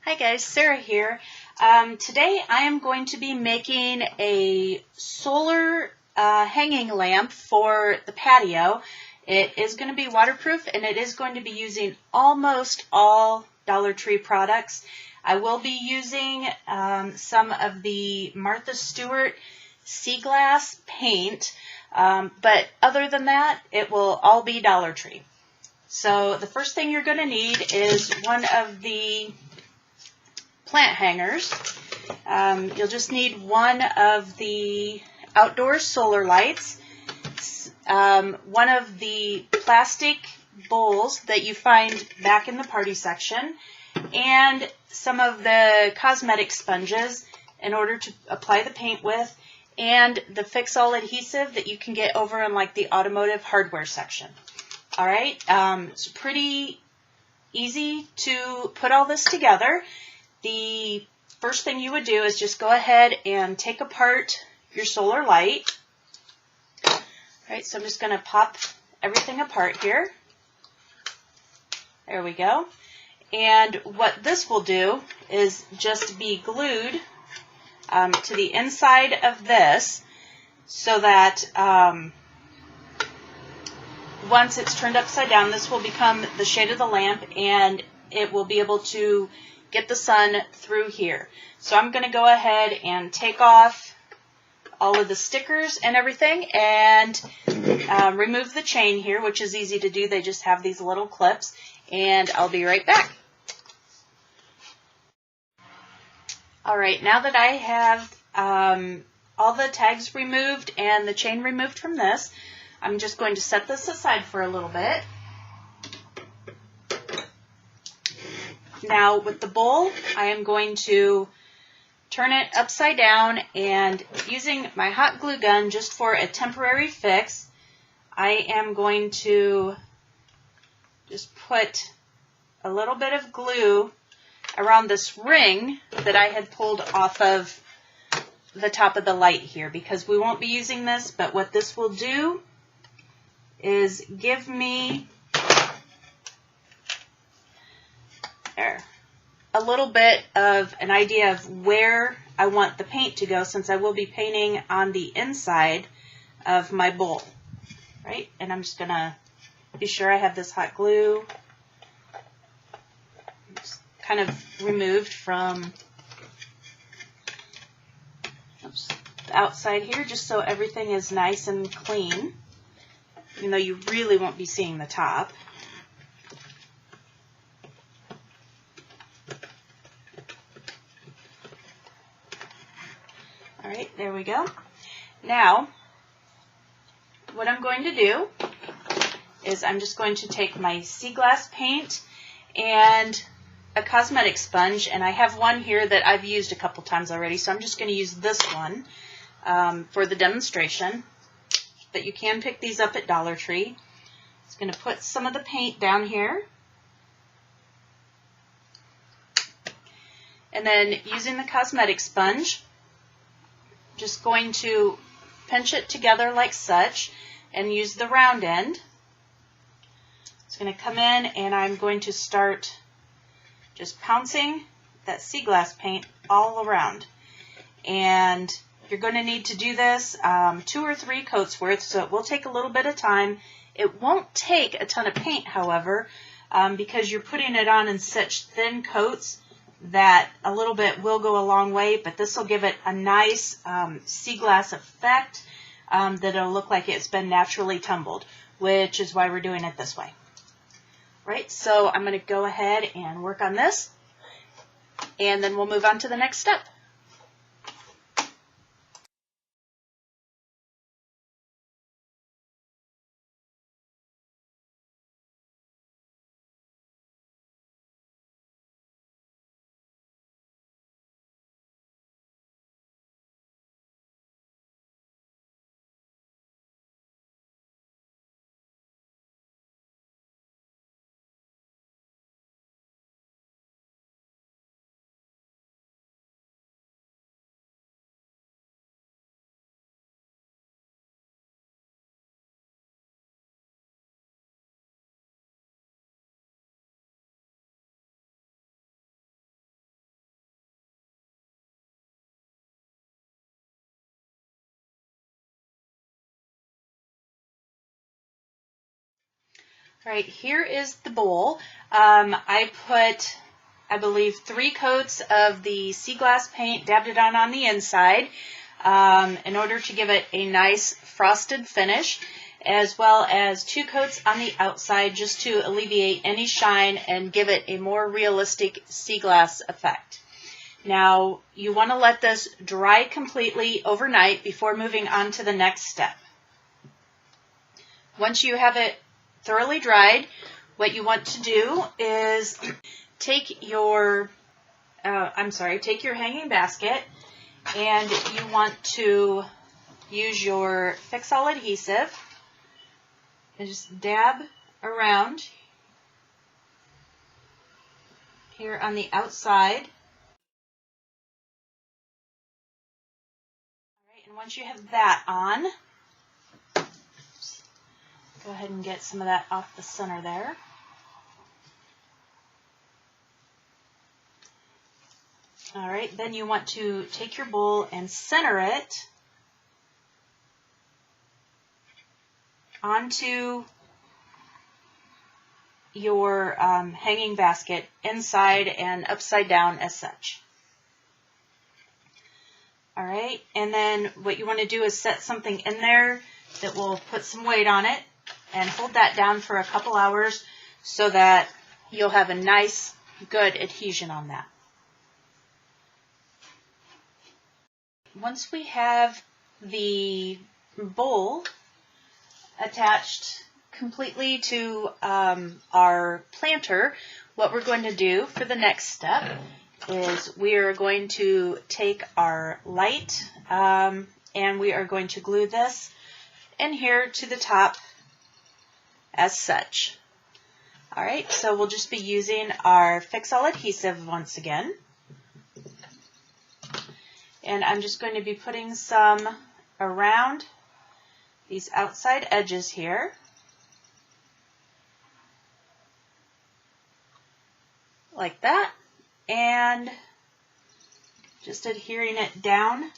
Hi guys, Sarah here. Today I am going to be making a solar hanging lamp for the patio. It is going to be waterproof and it is going to be using almost all Dollar Tree products. I will be using some of the Martha Stewart sea glass paint, but other than that it will all be Dollar Tree. So the first thing you're going to need is one of the plant hangers. You'll just need one of the outdoor solar lights, one of the plastic bowls that you find back in the party section, and some of the cosmetic sponges in order to apply the paint with, and the fix-all adhesive that you can get over in like the automotive hardware section. Alright, it's pretty easy to put all this together. The first thing you would do is just go ahead and take apart your solar light. All right, so I'm just going to pop everything apart here. There we go. And what this will do is just be glued to the inside of this so that once it's turned upside down, this will become the shade of the lamp and it will be able to get the sun through here. So I'm going to go ahead and take off all of the stickers and everything and remove the chain here, which is easy to do. They just have these little clips, and I'll be right back. Alright, now that I have all the tags removed and the chain removed from this, I'm just going to set this aside for a little bit. Now with the bowl, I am going to turn it upside down, and using my hot glue gun just for a temporary fix, I am going to just put a little bit of glue around this ring that I had pulled off of the top of the light here, because we won't be using this, but what this will do is give me a little bit of an idea of where I want the paint to go, since I will be painting on the inside of my bowl. Right? And I'm just going to be sure I have this hot glue just kind of removed from the outside here, just so everything is nice and clean, even though you really won't be seeing the top. Alright, there we go. Now, what I'm going to do is I'm just going to take my sea glass paint and a cosmetic sponge, and I have one here that I've used a couple times already, so I'm just going to use this one for the demonstration. But you can pick these up at Dollar Tree. Just going to put some of the paint down here. And then using the cosmetic sponge, just going to pinch it together like such and use the round end. It's going to come in and I'm going to start just pouncing that sea glass paint all around. And you're going to need to do this 2 or 3 coats worth, so it will take a little bit of time. It won't take a ton of paint, however, because you're putting it on in such thin coats that a little bit will go a long way, but this will give it a nice sea glass effect that it'll look like it's been naturally tumbled, which is why we're doing it this way. Right, so I'm going to go ahead and work on this, and then we'll move on to the next step. All right, here is the bowl. I put, I believe, 3 coats of the sea glass paint, dabbed it on the inside in order to give it a nice frosted finish, as well as 2 coats on the outside just to alleviate any shine and give it a more realistic sea glass effect. Now, you want to let this dry completely overnight before moving on to the next step. Once you have it thoroughly dried, what you want to do is take your hanging basket, and you want to use your Fix-All adhesive and just dab around here on the outside. All right, and once you have that on, go ahead and get some of that off the center there. All right, then you want to take your bowl and center it onto your hanging basket, inside and upside down as such. All right, and then what you want to do is set something in there that will put some weight on it and hold that down for a couple hours so that you'll have a nice, good adhesion on that. Once we have the bowl attached completely to our planter, what we're going to do for the next step is we are going to take our light and we are going to glue this in here to the top as such. All right, so we'll just be using our Fix-All adhesive once again. And I'm just going to be putting some around these outside edges here. Like that. And just adhering it down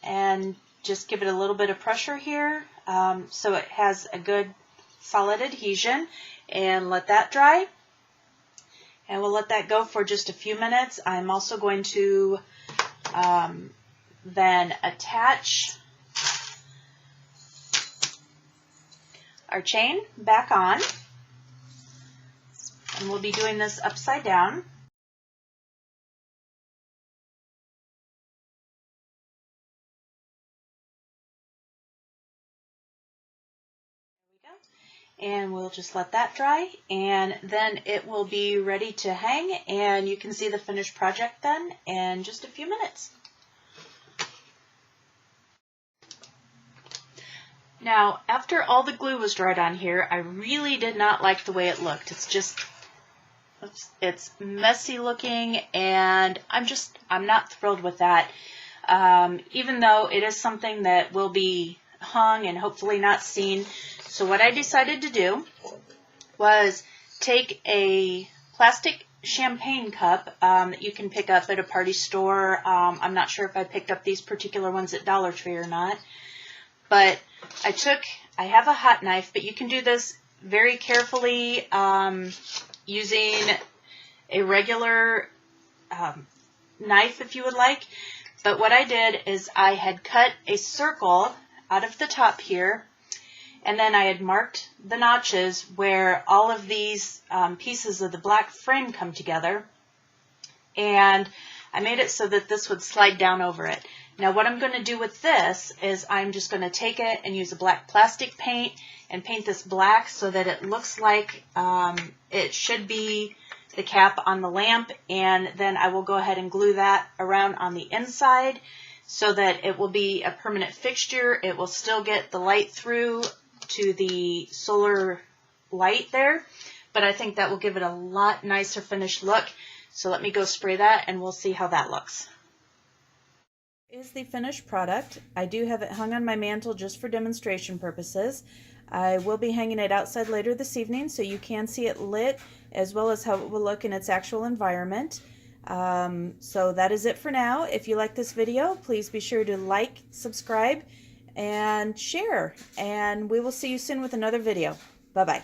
and just give it a little bit of pressure here so it has a good solid adhesion, and let that dry. And we'll let that go for just a few minutes. I'm also going to then attach our chain back on. And we'll be doing this upside down. And we'll just let that dry, and then it will be ready to hang, and you can see the finished project then in just a few minutes. Now, after all the glue was dried on here, I really did not like the way it looked. It's messy looking, and I'm not thrilled with that. Even though it is something that will be hung and hopefully not seen. So what I decided to do was take a plastic champagne cup that you can pick up at a party store. I'm not sure if I picked up these particular ones at Dollar Tree or not. But I have a hot knife, but you can do this very carefully using a regular knife if you would like. But what I did is I had cut a circle out of the top here, and then I had marked the notches where all of these pieces of the black frame come together, and I made it so that this would slide down over it. Now what I'm going to do with this is I'm just going to take it and use a black plastic paint and paint this black so that it looks like it should be the cap on the lamp, and then I will go ahead and glue that around on the inside so that it will be a permanent fixture. It will still get the light through to the solar light there, but I think that will give it a lot nicer finished look. So let me go spray that and we'll see how that looks. Is the finished product. I do have it hung on my mantle just for demonstration purposes. I will be hanging it outside later this evening so you can see it lit, as well as how it will look in its actual environment. So that is it for now. If you like this video, please be sure to like, subscribe, and share. And we will see you soon with another video. Bye-bye.